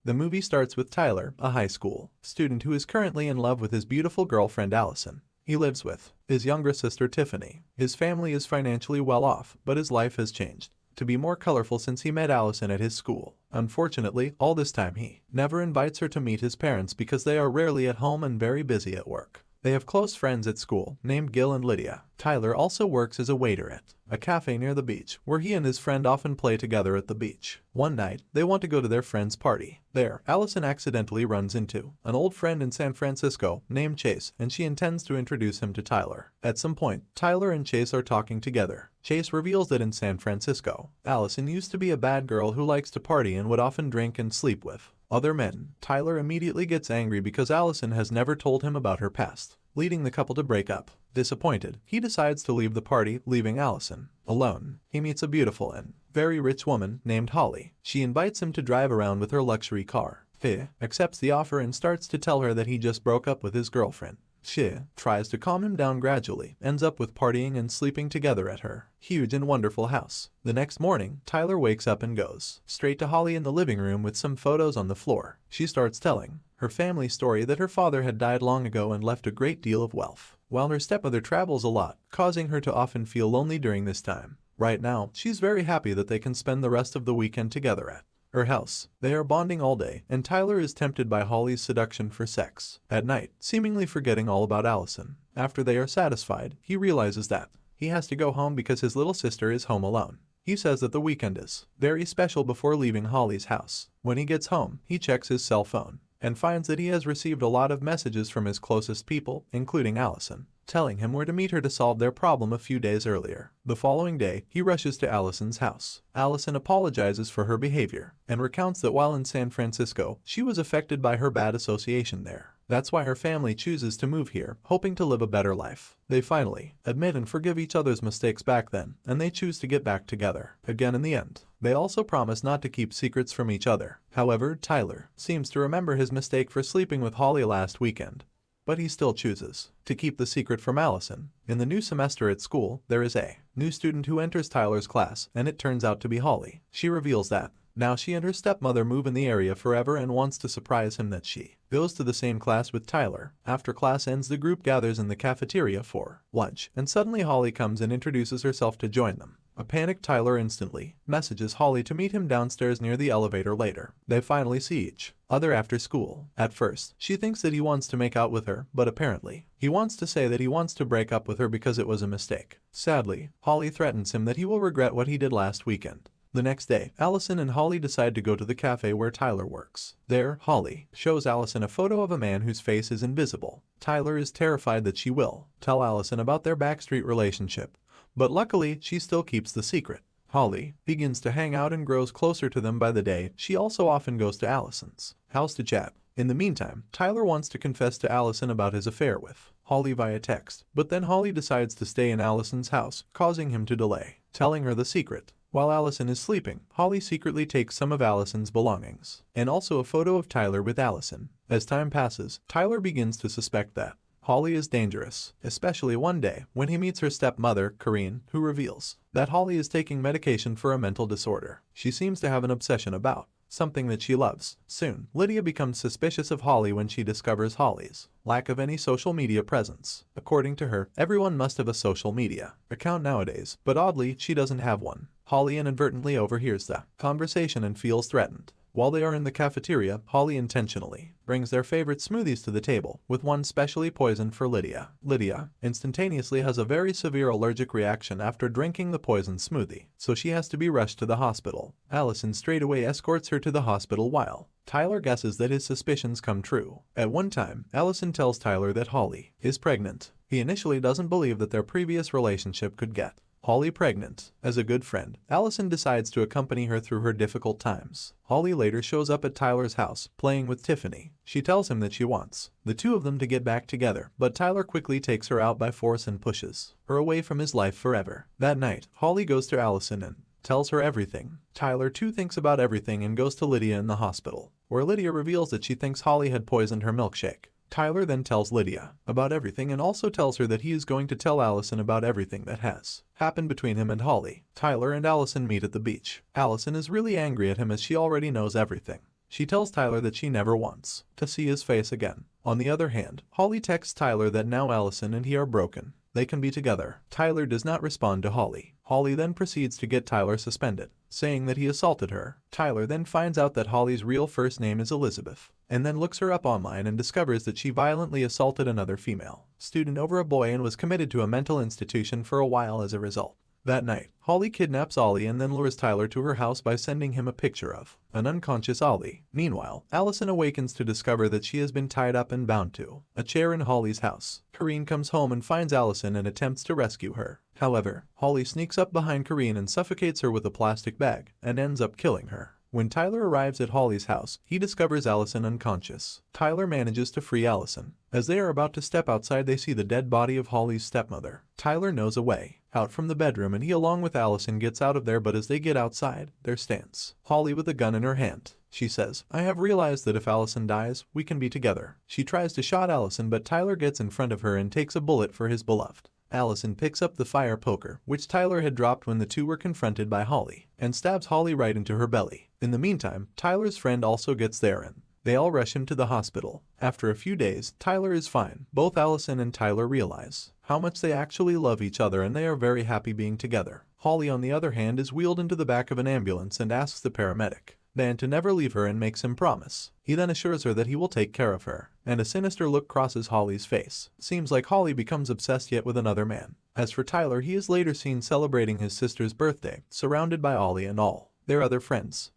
The movie starts with Tyler, a high school student who is currently in love with his beautiful girlfriend Allison. He lives with his younger sister Tiffany. His family is financially well off, but his life has changed to be more colorful since he met Allison at his school. Unfortunately, all this time he never invites her to meet his parents because they are rarely at home and very busy at work. They have close friends at school named Gil and Lydia. Tyler also works as a waiter at a cafe near the beach, where he and his friend often play together at the beach. One night, they want to go to their friend's party. There, Allison accidentally runs into an old friend in San Francisco named Chase, and she intends to introduce him to Tyler. At some point, Tyler and Chase are talking together. Chase reveals that in San Francisco, Allison used to be a bad girl who likes to party and would often drink and sleep with other men. Tyler immediately gets angry because Allison has never told him about her past, leading the couple to break up. Disappointed, he decides to leave the party, leaving Allison alone. He meets a beautiful and very rich woman named Holly. She invites him to drive around with her luxury car. He accepts the offer and starts to tell her that he just broke up with his girlfriend. She tries to calm him down gradually, ends up with partying and sleeping together at her huge and wonderful house. The next morning, Tyler wakes up and goes straight to Holly in the living room with some photos on the floor. She starts telling her family story that her father had died long ago and left a great deal of wealth, while her stepmother travels a lot, causing her to often feel lonely during this time. Right now, she's very happy that they can spend the rest of the weekend together at her house. They are bonding all day, and Tyler is tempted by Holly's seduction for sex at night, seemingly forgetting all about Allison. After they are satisfied, he realizes that he has to go home because his little sister is home alone. He says that the weekend is very special before leaving Holly's house. When he gets home, he checks his cell phone and finds that he has received a lot of messages from his closest people, including Allison, telling him where to meet her to solve their problem a few days earlier. The following day, he rushes to Allison's house. Allison apologizes for her behavior and recounts that while in San Francisco, she was affected by her bad association there. That's why her family chooses to move here, hoping to live a better life. They finally admit and forgive each other's mistakes back then, and they choose to get back together again in the end. They also promise not to keep secrets from each other. However, Tyler seems to remember his mistake for sleeping with Holly last weekend, but he still chooses to keep the secret from Allison. In the new semester at school, there is a new student who enters Tyler's class, and it turns out to be Holly. She reveals that now she and her stepmother move in the area forever and wants to surprise him that she goes to the same class with Tyler. After class ends, the group gathers in the cafeteria for lunch, and suddenly Holly comes and introduces herself to join them. A panicked Tyler instantly messages Holly to meet him downstairs near the elevator later. They finally see each other after school. At first, she thinks that he wants to make out with her, but apparently, he wants to say that he wants to break up with her because it was a mistake. Sadly, Holly threatens him that he will regret what he did last weekend. The next day, Allison and Holly decide to go to the cafe where Tyler works. There, Holly shows Allison a photo of a man whose face is invisible. Tyler is terrified that she will tell Allison about their backstreet relationship, but luckily, she still keeps the secret. Holly begins to hang out and grows closer to them by the day. She also often goes to Allison's house to chat. In the meantime, Tyler wants to confess to Allison about his affair with Holly via text, but then Holly decides to stay in Allison's house, causing him to delay telling her the secret. While Allison is sleeping, Holly secretly takes some of Allison's belongings, and also a photo of Tyler with Allison. As time passes, Tyler begins to suspect that Holly is dangerous, especially one day when he meets her stepmother, Corinne, who reveals that Holly is taking medication for a mental disorder. She seems to have an obsession about something that she loves. Soon, Lydia becomes suspicious of Holly when she discovers Holly's lack of any social media presence. According to her, everyone must have a social media account nowadays, but oddly, she doesn't have one. Holly inadvertently overhears the conversation and feels threatened. While they are in the cafeteria, Holly intentionally brings their favorite smoothies to the table, with one specially poisoned for Lydia. Lydia instantaneously has a very severe allergic reaction after drinking the poisoned smoothie, so she has to be rushed to the hospital. Allison straightaway escorts her to the hospital while Tyler guesses that his suspicions come true. At one time, Allison tells Tyler that Holly is pregnant. He initially doesn't believe that their previous relationship could get Holly pregnant. As a good friend, Allison decides to accompany her through her difficult times. Holly later shows up at Tyler's house, playing with Tiffany. She tells him that she wants the two of them to get back together, but Tyler quickly takes her out by force and pushes her away from his life forever. That night, Holly goes to Allison and tells her everything. Tyler too thinks about everything and goes to Lydia in the hospital, where Lydia reveals that she thinks Holly had poisoned her milkshake. Tyler then tells Lydia about everything and also tells her that he is going to tell Allison about everything that has happened between him and Holly. Tyler and Allison meet at the beach. Allison is really angry at him as she already knows everything. She tells Tyler that she never wants to see his face again. On the other hand, Holly texts Tyler that now Allison and he are broken. They can be together. Tyler does not respond to Holly. Holly then proceeds to get Tyler suspended, saying that he assaulted her. Tyler then finds out that Holly's real first name is Elizabeth, and then looks her up online and discovers that she violently assaulted another female student over a boy and was committed to a mental institution for a while as a result. That night, Holly kidnaps Ollie and then lures Tyler to her house by sending him a picture of an unconscious Ollie. Meanwhile, Allison awakens to discover that she has been tied up and bound to a chair in Holly's house. Corinne comes home and finds Allison and attempts to rescue her. However, Holly sneaks up behind Corinne and suffocates her with a plastic bag and ends up killing her. When Tyler arrives at Holly's house, he discovers Allison unconscious. Tyler manages to free Allison. As they are about to step outside, they see the dead body of Holly's stepmother. Tyler knows a way out from the bedroom and he along with Allison gets out of there, but as they get outside, there stands Holly with a gun in her hand. She says, "I have realized that if Allison dies, we can be together." She tries to shoot Allison, but Tyler gets in front of her and takes a bullet for his beloved. Allison picks up the fire poker, which Tyler had dropped when the two were confronted by Holly, and stabs Holly right into her belly. In the meantime, Tyler's friend also gets there and they all rush him to the hospital. After a few days, Tyler is fine. Both Allison and Tyler realize how much they actually love each other and they are very happy being together. Holly, on the other hand, is wheeled into the back of an ambulance and asks the paramedic Dan to never leave her and makes him promise. He then assures her that he will take care of her, and a sinister look crosses Holly's face. Seems like Holly becomes obsessed yet with another man. As for Tyler, he is later seen celebrating his sister's birthday, surrounded by Ollie and all their other friends.